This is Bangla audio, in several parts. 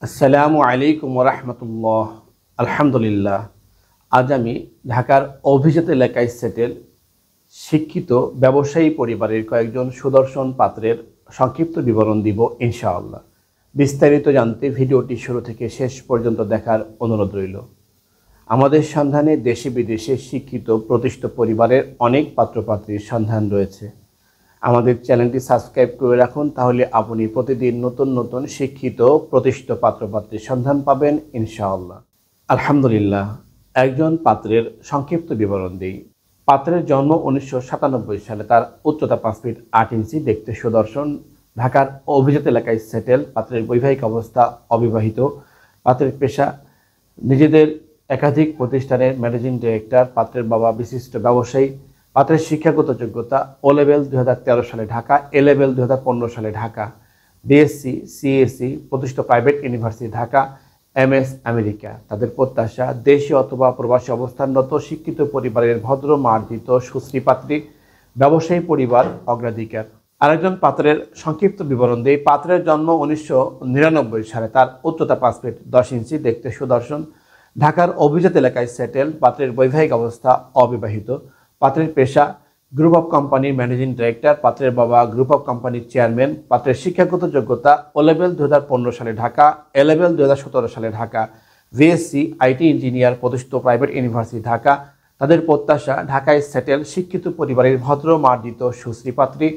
আসসালামু আলাইকুম রাহমাতুল্লাহ। আলহামদুলিল্লাহ। আজ আমি ঢাকার অভিজাত এলাকায় সেটেল শিক্ষিত ব্যবসায়ী পরিবারের কয়েকজন সুদর্শন পাত্রের সংক্ষিপ্ত বিবরণ দিব ইনশাআল্লাহ। বিস্তারিত জানতে ভিডিওটি শুরু থেকে শেষ পর্যন্ত দেখার অনুরোধ রইল। আমাদের সন্ধানে দেশে বিদেশে শিক্ষিত প্রতিষ্ঠিত পরিবারের অনেক পাত্রপাত্রীর সন্ধান রয়েছে। আমাদের চ্যানেলটি সাবস্ক্রাইব করে রাখুন, তাহলে আপনি প্রতিদিন নতুন নতুন শিক্ষিত প্রতিষ্ঠিত পাত্রপাত্রীর সন্ধান পাবেন ইনশাআল্লাহ। আলহামদুলিল্লাহ। একজন পাত্রের সংক্ষিপ্ত বিবরণ দিই। পাত্রের জন্ম 1997 সালে। তার উচ্চতা 5 ফিট 8 ইঞ্চি, দেখতে সুদর্শন, ঢাকার অভিজাত এলাকায় সেটেল। পাত্রের বৈবাহিক অবস্থা অবিবাহিত। পাত্রের পেশা নিজেদের একাধিক প্রতিষ্ঠানের ম্যানেজিং ডিরেক্টর। পাত্রের বাবা বিশিষ্ট ব্যবসায়ী। পাত্রের শিক্ষাগত যোগ্যতা ও লেভেল 2013 সালে ঢাকা, এ লেভেল 2015 সালে ঢাকা, বিএসসি সিএসসি প্রতিষ্ঠিত private university Dhaka, MS America. তাদের প্রত্যাশা দেশে অথবা প্রবাসী অবস্থানরত শিক্ষিত পরিবারের ভদ্র মার্জিত সুশ্রী পাত্রী, ব্যবসায়ী পরিবার অগ্রাধিকার। আরেকজন পাত্রের সংক্ষিপ্ত বিবরণ দেই। পাত্রের জন্ম 1999 সালে। তার উচ্চতা 5 ফিট 10 ইঞ্চি, দেখতে সুদর্শন, ঢাকার অভিজাত এলাকায় সেটেল। পাত্রের বৈবাহিক অবস্থা অবিবাহিত। পাত্রের পেশা গ্রুপ অফ কোম্পানির ম্যানেজিং ডিরেক্টর। পাত্রের বাবা গ্রুপ অফ কোম্পানির চেয়ারম্যান। পাত্রের শিক্ষাগত যোগ্যতা ও লেভেল 2015 সালে ঢাকা, এ লেভেল 2017 সালে ঢাকা, ভিএসসি আইটি ইঞ্জিনিয়ার প্রতিষ্ঠিত প্রাইভেট ইউনিভার্সিটি ঢাকা। তাদের প্রত্যাশা ঢাকায় সেটেল শিক্ষিত পরিবারের ভদ্র মার্জিত সুশ্রী পাত্রী,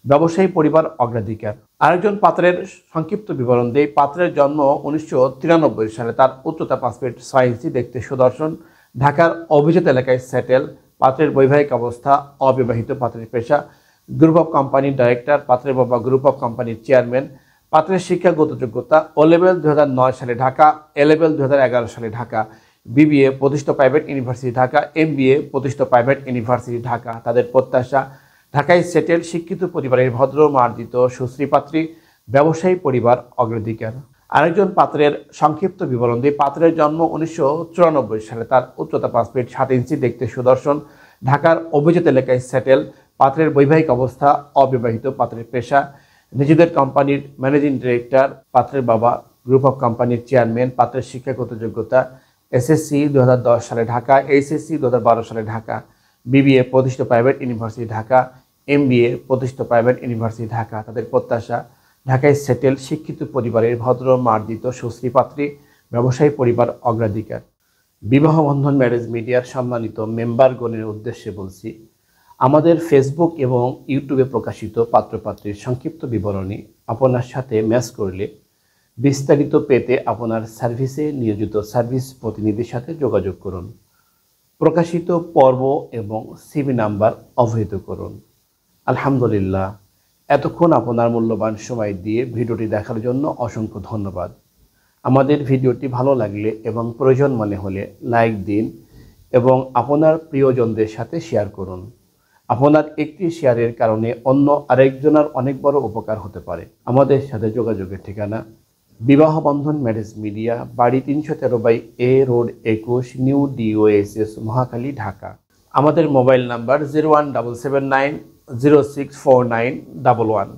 ব্যবসায়ী পরিবার অগ্রাধিকার। আরেকজন পাত্রের সংক্ষিপ্ত বিবরণ দেই। পাত্রের জন্ম 1993 সালে। তার উচ্চতা 5 ফিট 6 ইঞ্চি, দেখতে সুদর্শন, ঢাকার অভিজাত এলাকায় সেটেল। পাত্রের বৈবাহিক অবস্থা অবিবাহিত। পাত্রের পেশা গ্রুপ অফ কোম্পানির ডাইরেক্টর। পাত্রের বাবা গ্রুপ অফ কোম্পানির চেয়ারম্যান। পাত্রের শিক্ষাগত যোগ্যতা ও লেভেল 2009 সালে ঢাকা, এ লেভেল 2011 সালে ঢাকা, বিবিএ প্রতিষ্ঠিত প্রাইভেট ইউনিভার্সিটি ঢাকা, এমবিএ প্রতিষ্ঠিত প্রাইভেট ইউনিভার্সিটি ঢাকা। তাদের প্রত্যাশা ঢাকায় সেটেল শিক্ষিত পরিবারের ভদ্র মার্জিত সুশ্রী পাত্রী, ব্যবসায়ী পরিবার অগ্রাধিকার। আরেকজন পাত্রের সংক্ষিপ্ত বিবরণ দিই। পাত্রের জন্ম 1994 সালে। তার উচ্চতা 5 ফিট 7 ইঞ্চি, দেখতে সুদর্শন, ঢাকার অভিজাত এলাকায় সেটেল। পাত্রের বৈবাহিক অবস্থা অবিবাহিত। পাত্রের পেশা নিজেদের কোম্পানির ম্যানেজিং ডিরেক্টর। পাত্রের বাবা গ্রুপ অফ কোম্পানির চেয়ারম্যান। পাত্রের শিক্ষাগত যোগ্যতা এসএসসি 2010 সালে ঢাকা, এইচএসসি 2012 সালে ঢাকা, বিবিএ প্রতিষ্ঠিত প্রাইভেট ইউনিভার্সিটি ঢাকা, এমবিএ প্রতিষ্ঠিত প্রাইভেট ইউনিভার্সিটি ঢাকা। তাদের প্রত্যাশা ঢাকায় সেটেল শিক্ষিত পরিবারের ভদ্র মার্জিত সুশ্রী পাত্রী, ব্যবসায়ী পরিবার অগ্রাধিকার। বিবাহ বন্ধন ম্যারেজ মিডিয়ার সম্মানিত মেম্বারগণের উদ্দেশ্যে বলছি, আমাদের ফেসবুক এবং ইউটিউবে প্রকাশিত পাত্রপাত্রীর সংক্ষিপ্ত বিবরণী আপনার সাথে ম্যাচ করলে বিস্তারিত পেতে আপনার সার্ভিসে নিয়োজিত সার্ভিস প্রতিনিধির সাথে যোগাযোগ করুন। প্রকাশিত পর্ব এবং সিভি নাম্বার অবহিত করুন। আলহামদুলিল্লাহ। এতক্ষণ আপনার মূল্যবান সময় দিয়ে ভিডিওটি দেখার জন্য অসংখ্য ধন্যবাদ। আমাদের ভিডিওটি ভালো লাগলে এবং প্রয়োজন মনে হলে লাইক দিন এবং আপনার প্রিয়জনদের সাথে শেয়ার করুন। আপনার একটি শেয়ারের কারণে অন্য আরেকজনের অনেক বড় উপকার হতে পারে। আমাদের সাথে যোগাযোগের ঠিকানা বিবাহ বন্ধন ম্যারেজ মিডিয়া, বাড়ি 313/A road 21, new DOSS, Mohakhali, Dhaka. আমাদের মোবাইল নাম্বার 01779064911।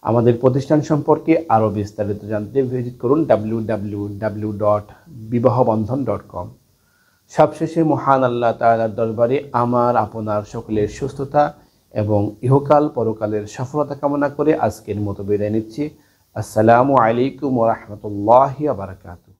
আমাদের প্রতিষ্ঠান সম্পর্কে আরও বিস্তারিত জানতে ভিজিট করুন www.bibahobandhan.com। সবশেষে মহান আল্লাহ তাআলার দরবারে আমার আপনার সকলের সুস্থতা এবং ইহকাল পরকালের সফলতা কামনা করে আজকের মতো বিদায় নিচ্ছি। আসসালামু আলাইকুম ওয়া রাহমাতুল্লাহি ওয়া বারাকাতুহু।